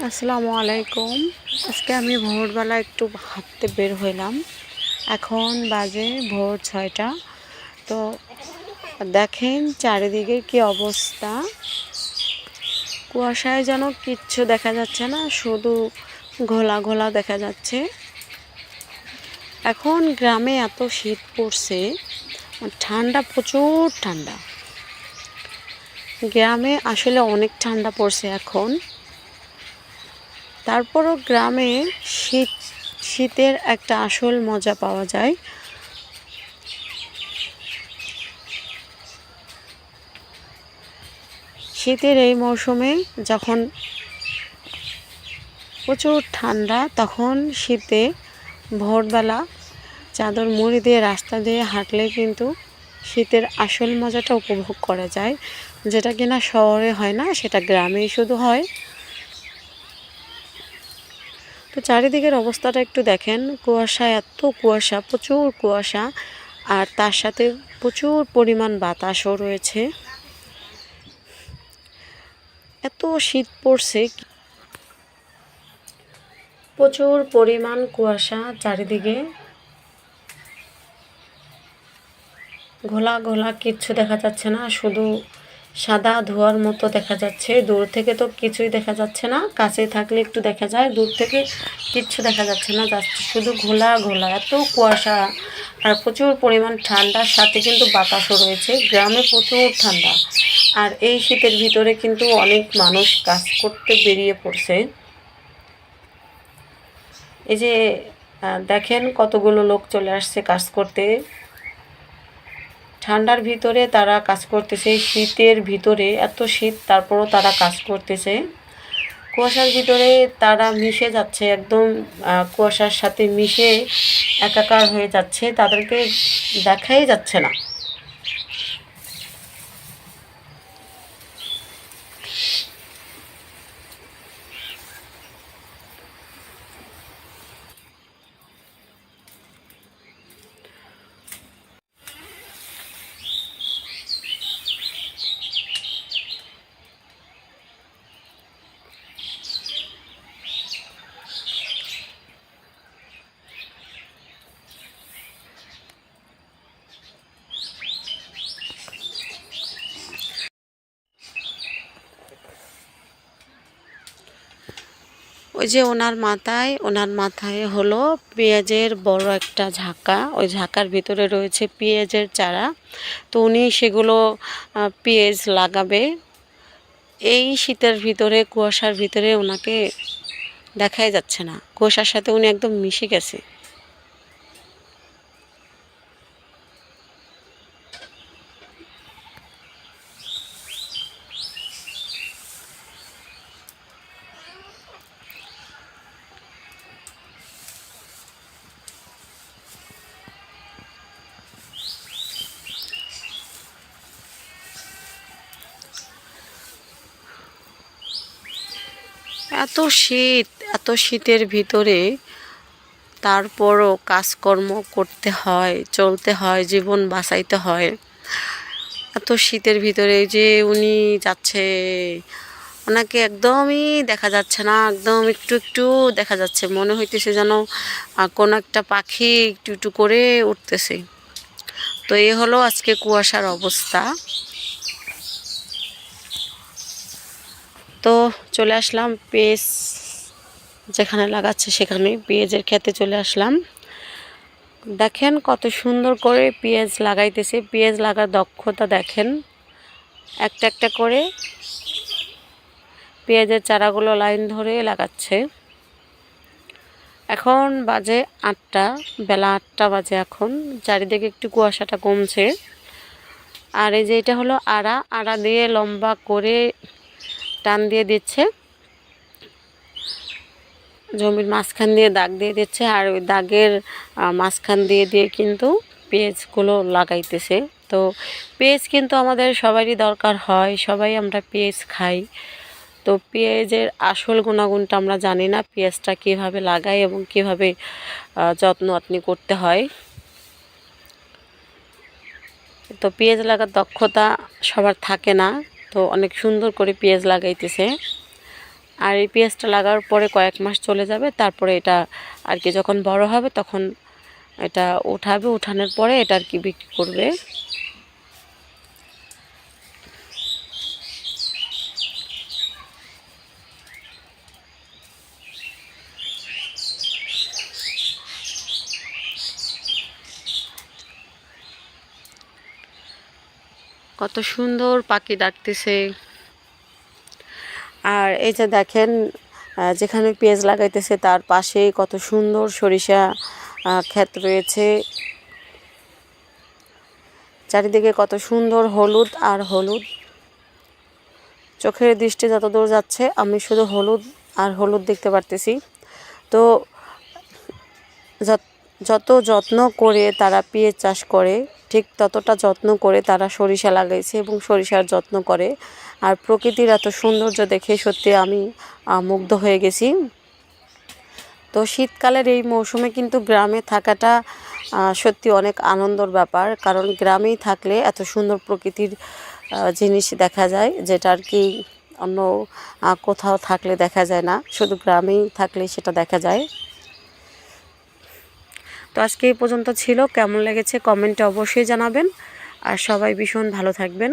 আসসালামু আলাইকুম। আজকে আমি ভোরবেলা একটু হাঁটতে বের হইলাম। এখন বাজে ভোর 6টা। তো দেখেন চারিদিকে কি অবস্থা, কুয়াশায় যেন কিচ্ছু দেখা যাচ্ছে না, শুধু ঘোলা ঘোলা দেখা যাচ্ছে। এখন গ্রামে এত শীত পড়ছে, ঠান্ডা, প্রচুর ঠান্ডা। গ্রামে আসলে অনেক ঠান্ডা পড়ছে এখন। তারপরও গ্রামে শীতের একটা আসল মজা পাওয়া যায়। শীতের এই মৌসুমে যখন প্রচুর ঠান্ডা, তখন শীতে ভোরবেলা চাদর মুড়ি দিয়ে রাস্তা দিয়ে হাঁটলে কিন্তু শীতের আসল মজাটা উপভোগ করা যায়, যেটা কিনা শহরে হয় না, সেটা গ্রামেই শুধু হয়। তো চারিদিকের অবস্থাটা একটু দেখেন, কুয়াশা, এত কুয়াশা, প্রচুর কুয়াশা, আর তার সাথে প্রচুর পরিমাণ বাতাসও রয়েছে। এত শীত পড়ছে, প্রচুর পরিমাণ কুয়াশা, চারিদিকে ঘোলা ঘোলা, কিচ্ছু দেখা যাচ্ছে না, শুধু সাদা ধোঁয়ার মতো দেখা যাচ্ছে। দূর থেকে তো কিছুই দেখা যাচ্ছে না, কাছে থাকলে একটু দেখা যায়, দূর থেকে কিচ্ছু দেখা যাচ্ছে না, যাচ্ছে শুধু ঘোলা ঘোলা, এত কুয়াশা। আর প্রচুর পরিমাণ ঠান্ডার সাথে কিন্তু বাতাসও রয়েছে। গ্রামে প্রচুর ঠান্ডা, আর এই শীতের ভিতরে কিন্তু অনেক মানুষ কাজ করতে বেরিয়ে পড়ছে। এই যে দেখেন কতগুলো লোক চলে আসছে কাজ করতে। ঠান্ডার ভিতরে তারা কাজ করতেছে, শীতের ভিতরে এত শীত, তারপরও তারা কাজ করতেছে। কুয়াশার ভিতরে তারা মিশে যাচ্ছে, একদম কুয়াশার সাথে মিশে একাকার হয়ে যাচ্ছে, তাদেরকে দেখাই যাচ্ছে না। ওই যে ওনার মাথায় হলো পেঁয়াজের বড় একটা ঝাঁকা, ওই ঝাঁকার ভিতরে রয়েছে পেঁয়াজের চারা। তো উনি সেগুলো পেঁয়াজ লাগাবে। এই শীতের ভিতরে, কুয়াশার ভিতরে ওনাকে দেখাই যাচ্ছে না, কুয়াশার সাথে উনি একদম মিশে গেছে। এত শীত, এত শীতের ভিতরে তারপরও কাজকর্ম করতে হয়, চলতে হয়, জীবন বাঁচাইতে হয়। এত শীতের ভিতরে যে উনি যাচ্ছে, ওনাকে একদমই দেখা যাচ্ছে না, একদম একটু একটু দেখা যাচ্ছে, মনে হইতেছে যেন কোনো একটা পাখি একটু একটু করে উঠতেছে। তো এই হলো আজকে কুয়াশার অবস্থা। তো চলে আসলাম পেঁয়াজ যেখানে লাগাচ্ছে, সেখানে পেঁয়াজের খেতে চলে আসলাম। দেখেন কত সুন্দর করে পেঁয়াজ লাগাইতেছে, পেঁয়াজ লাগার দক্ষতা দেখেন। একটা একটা করে পেঁয়াজের চারাগুলো লাইন ধরে লাগাচ্ছে। এখন বাজে 8টা, বেলা 8টা বাজে এখন। চারিদিকে একটু কুয়াশাটা কমছে। আর এই যে এটা হলো আড়া দিয়ে লম্বা করে টান দিয়ে দিচ্ছে, জমির মাঝখান দিয়ে দাগ দিয়ে দিচ্ছে, আর ওই দাগের মাঝখান দিয়ে দিয়ে কিন্তু পেঁয়াজগুলো লাগাইতেছে। তো পেঁয়াজ কিন্তু আমাদের সবারই দরকার হয়, সবাই আমরা পেঁয়াজ খাই। তো পেঁয়াজের আসল গুণাগুণটা আমরা জানি না, পেঁয়াজটা কীভাবে লাগাই এবং কীভাবে যত্ন আত্নি করতে হয়। তো পেঁয়াজ লাগার দক্ষতা সবার থাকে না, তো অনেক সুন্দর করে পেঁয়াজ লাগাইতেছে। আর এই পেঁয়াজটা লাগার পরে কয়েক মাস চলে যাবে, তারপরে এটা আর কি যখন বড় হবে তখন এটা উঠাবে, উঠানোর পরে এটা আর কি বিক্রি করবে। কত সুন্দর পাখি ডাকতেছে। আর এই যে দেখেন যেখানে পেঁয়াজ লাগাইতেছে তার পাশে কত সুন্দর সরিষা ক্ষেত রয়েছে। চারিদিকে কত সুন্দর হলুদ আর হলুদ। চোখের দৃষ্টি যতদূর যাচ্ছে আমি শুধু হলুদ আর হলুদ দেখতে পারতেছি। তো যত যত্ন করে তারা পেঁয়াজ চাষ করে, ঠিক ততটা যত্ন করে তারা সরিষা লাগাইছে এবং সরিষার যত্ন করে। আর প্রকৃতির এত সৌন্দর্য দেখে সত্যি আমি মুগ্ধ হয়ে গেছি। তো শীতকালের এই মৌসুমে কিন্তু গ্রামে থাকাটা সত্যি অনেক আনন্দর ব্যাপার, কারণ গ্রামেই থাকলে এত সুন্দর প্রকৃতির জিনিস দেখা যায়, যেটা আর কি অন্য কোথাও থাকলে দেখা যায় না, শুধু গ্রামেই থাকলে সেটা দেখা যায়। তো আজকে এই পর্যন্ত ছিল। কেমন লেগেছে কমেন্টে অবশ্যই জানাবেন। আর সবাই ভীষণ ভালো থাকবেন।